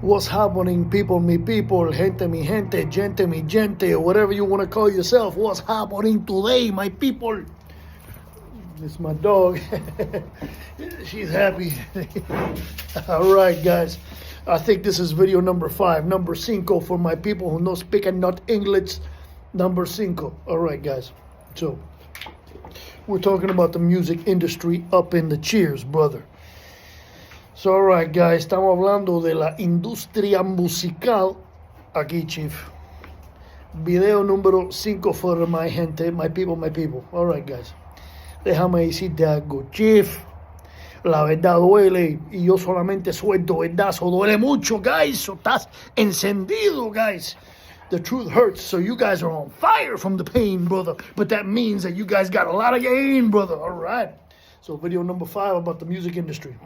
What's happening, people, mi people, gente, mi gente, gente, mi gente, or whatever you want to call yourself? What's happening today, my people? It's my dog. She's happy. All right, guys. I think this is video number 5, number 5 for my people who no speak not English. Number 5. All right, guys. So, we're talking about the music industry up in the cheers, brother. So, all right, guys. Estamos hablando de la industria musical aquí, Chief. Video número 5 for my gente, my people, my people. All right, guys. Déjame decirte algo, Chief. La verdad duele y yo solamente suelto verdazo. Duele mucho, guys. So estás encendido, guys. The truth hurts, so you guys are on fire from the pain, brother. But that means that you guys got a lot of gain, brother. All right. So video number 5 about the music industry.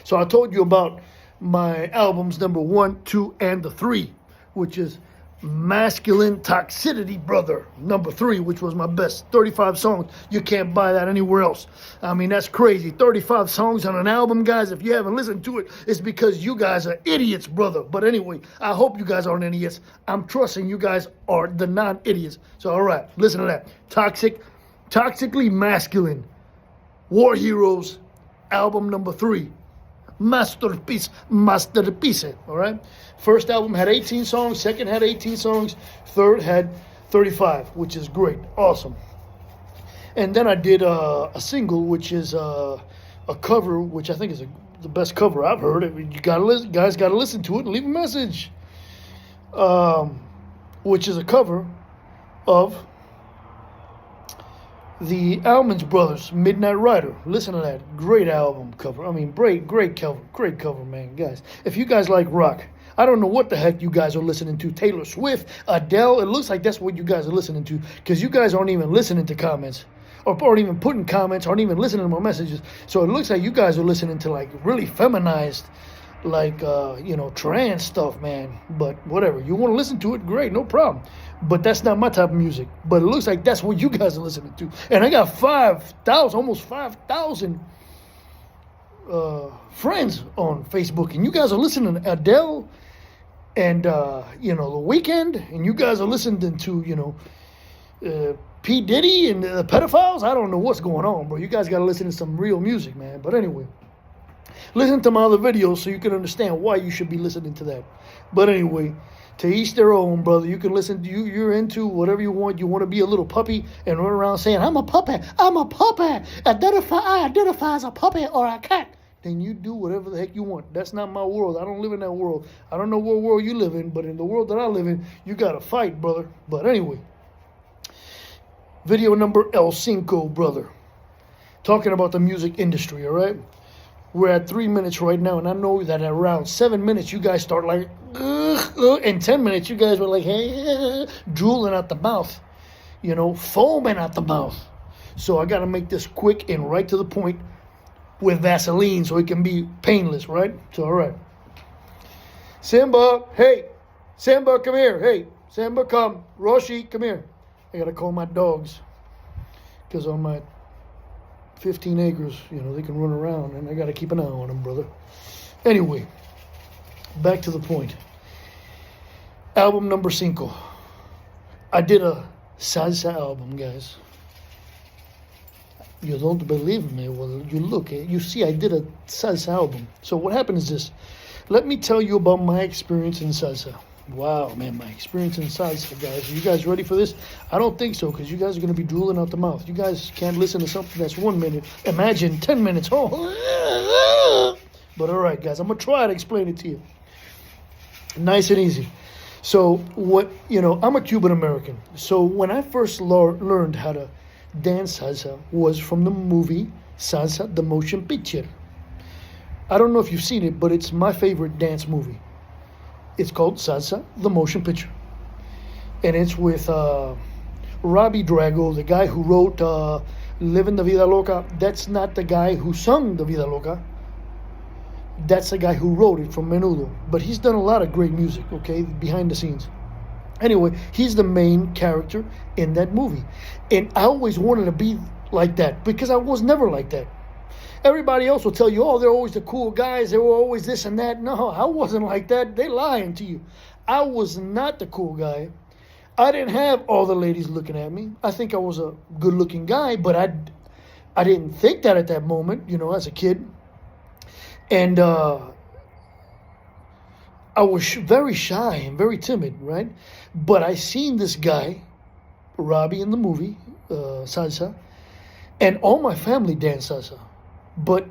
So I told you about my albums number 1, 2, and the 3, which is Masculine Toxicity, brother. Number 3, which was my best. 35 songs. You can't buy that anywhere else. I mean, that's crazy. 35 songs on an album, guys. If you haven't listened to it, it's because you guys are idiots, brother. But anyway, I hope you guys aren't idiots. I'm trusting you guys are the non-idiots. So, all right, listen to that. Toxically Masculine. War Heroes, album number 3. Masterpiece, all right? First album had 18 songs, second had 18 songs, third had 35, which is great, awesome. And then I did a single, which is a cover, which I think is the best cover I've heard. You guys got to listen to it and leave a message. Which is a cover of the Allman Brothers, Midnight Rider. Listen to that. Great album cover. I mean, great cover, man, guys. If you guys like rock, I don't know what the heck you guys are listening to. Taylor Swift, Adele. It looks like that's what you guys are listening to, because you guys aren't even listening to comments, or aren't even putting comments, aren't even listening to my messages. So it looks like you guys are listening to like really feminized, like trans stuff, man. But whatever, you want to listen to it, great, no problem. But that's not my type of music. But it looks like that's what you guys are listening to. And I got 5,000, almost 5,000 friends on Facebook, and you guys are listening to Adele and The Weeknd, and you guys are listening to P. Diddy and the pedophiles. I don't know what's going on, bro. You guys got to listen to some real music, man. But anyway, listen to my other videos so you can understand why you should be listening to that. But anyway, to each their own, brother. You can listen to you're into whatever you want. You want to be a little puppy and run around saying, I'm a puppet. I identify as a puppet or a cat. Then you do whatever the heck you want. That's not my world. I don't live in that world. I don't know what world you live in, but in the world that I live in, you got to fight, brother. But anyway, video number El Cinco, brother. Talking about the music industry, all right? We're at 3 minutes right now, and I know that at around 7 minutes, you guys start like, and 10 minutes, you guys were like, hey, drooling out the mouth, foaming out the mouth. So I got to make this quick and right to the point with Vaseline so it can be painless, right? So, all right. Simba, hey. Simba, come here. Hey, Simba, come. Roshi, come here. I got to call my dogs because on my 15 acres, they can run around, and I got to keep an eye on them, brother. Anyway, back to the point. Album number 5. I did a salsa album, guys. You don't believe me? Well, you look, you see I did a salsa album. So what happened is this. Let me tell you about my experience in salsa. Wow, man, my experience in salsa, guys. Are you guys ready for this? I don't think so, because you guys are going to be drooling out the mouth. You guys can't listen to something that's 1 minute. Imagine 10 minutes. Oh. But all right, guys, I'm going to try to explain it to you. Nice and easy. So I'm a Cuban American. So when I first learned how to dance salsa was from the movie Salsa, the Motion Picture. I don't know if you've seen it, but it's my favorite dance movie. It's called Salsa, the Motion Picture. And it's with Robbie Drago, the guy who wrote Living the Vida Loca. That's not the guy who sung the Vida Loca. That's the guy who wrote it from Menudo. But he's done a lot of great music, okay, behind the scenes. Anyway, he's the main character in that movie. And I always wanted to be like that because I was never like that. Everybody else will tell you, oh, they're always the cool guys. They were always this and that. No, I wasn't like that. They lying to you. I was not the cool guy. I didn't have all the ladies looking at me. I think I was a good-looking guy, but I didn't think that at that moment, as a kid. And I was very shy and very timid, right? But I seen this guy, Robbie, in the movie, salsa, and all my family danced salsa. But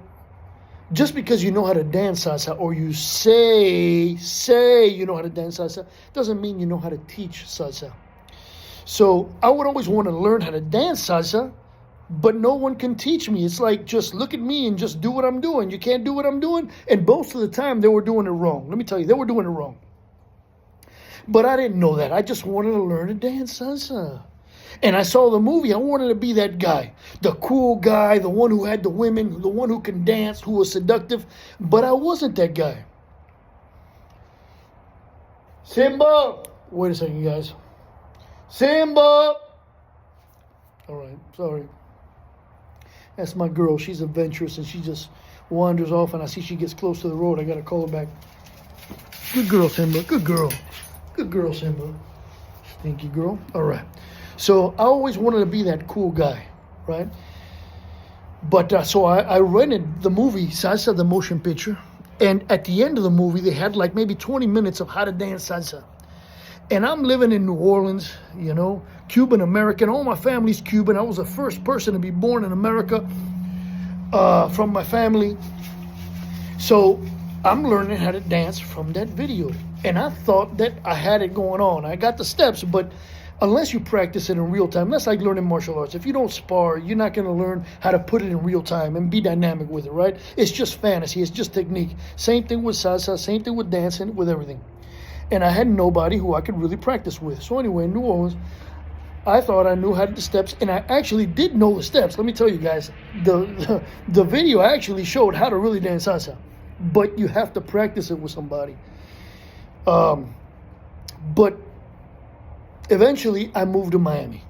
just because you know how to dance salsa, or you say you know how to dance salsa, doesn't mean you know how to teach salsa. So I would always want to learn how to dance salsa, but no one can teach me. It's like, just look at me and just do what I'm doing. You can't do what I'm doing. And most of the time, they were doing it wrong. Let me tell you, they were doing it wrong. But I didn't know that. I just wanted to learn to dance salsa. And I saw the movie. I wanted to be that guy, the cool guy, the one who had the women, the one who can dance, who was seductive. But I wasn't that guy. Simba! Wait a second, guys. Simba! All right, sorry. That's my girl. She's adventurous, and she just wanders off, and I see she gets close to the road. I got to call her back. Good girl, Simba. Good girl. Good girl, Simba. Stinky girl. All right. So I always wanted to be that cool guy, right? But so I rented the movie, Salsa, the motion picture. And at the end of the movie, they had like maybe 20 minutes of how to dance salsa. And I'm living in New Orleans, Cuban American. All my family's Cuban. I was the first person to be born in America from my family. So I'm learning how to dance from that video. And I thought that I had it going on. I got the steps, but unless you practice it in real time, that's like learning martial arts. If you don't spar, you're not going to learn how to put it in real time and be dynamic with it, right? It's just fantasy. It's just technique. Same thing with salsa. Same thing with dancing, with everything. And I had nobody who I could really practice with. So anyway, in New Orleans, I thought I knew how to do the steps, and I actually did know the steps. Let me tell you guys, the video actually showed how to really dance salsa, but you have to practice it with somebody. But eventually, I moved to Miami,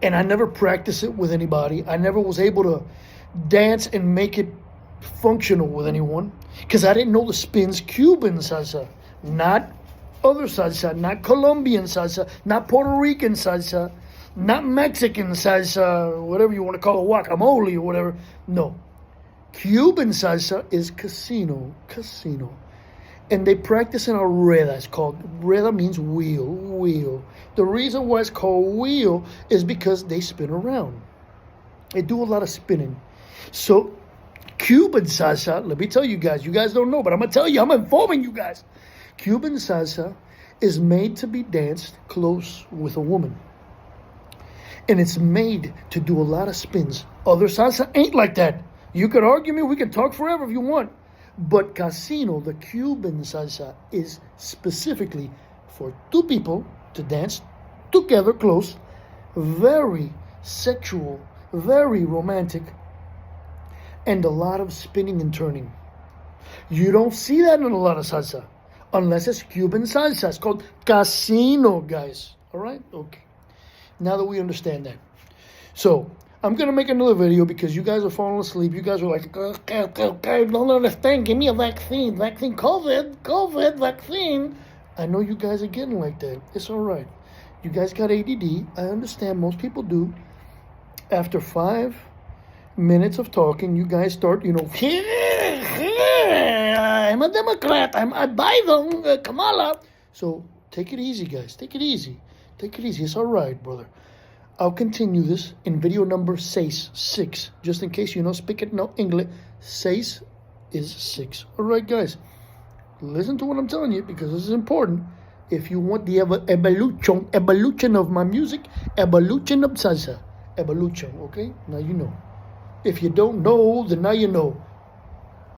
and I never practiced it with anybody. I never was able to dance and make it functional with anyone because I didn't know the spins. Cuban salsa, not other salsa, not Colombian salsa, not Puerto Rican salsa, not Mexican salsa, whatever you want to call it, guacamole or whatever. No. Cuban salsa is casino. And they practice in a rueda. It's called, rueda means wheel. The reason why it's called wheel is because they spin around. They do a lot of spinning. So Cuban salsa, let me tell you guys don't know, but I'm going to tell you, I'm informing you guys. Cuban salsa is made to be danced close with a woman. And it's made to do a lot of spins. Other salsa ain't like that. You could argue me, we can talk forever if you want. But casino, the Cuban salsa, is specifically for two people to dance together close, very sexual, very romantic, and a lot of spinning and turning. You don't see that in a lot of salsa. Unless it's Cuban salsa. It's called casino, guys. All right? Okay. Now that we understand that. So, I'm going to make another video because you guys are falling asleep. You guys are like, okay, don't understand. Give me a vaccine. COVID, vaccine. I know you guys are getting like that. It's all right. You guys got ADD. I understand. Most people do. After 5 minutes of talking, you guys start, I'm a Democrat. I'm a Biden, Kamala. So take it easy, guys. Take it easy. It's all right, brother. I'll continue this in video number 6. Just in case you don't speak no English. 6 is 6. All right, guys. Listen to what I'm telling you because this is important. If you want the evolution of my music, evolution of salsa. Evolution, okay? Now you know. If you don't know, then now you know.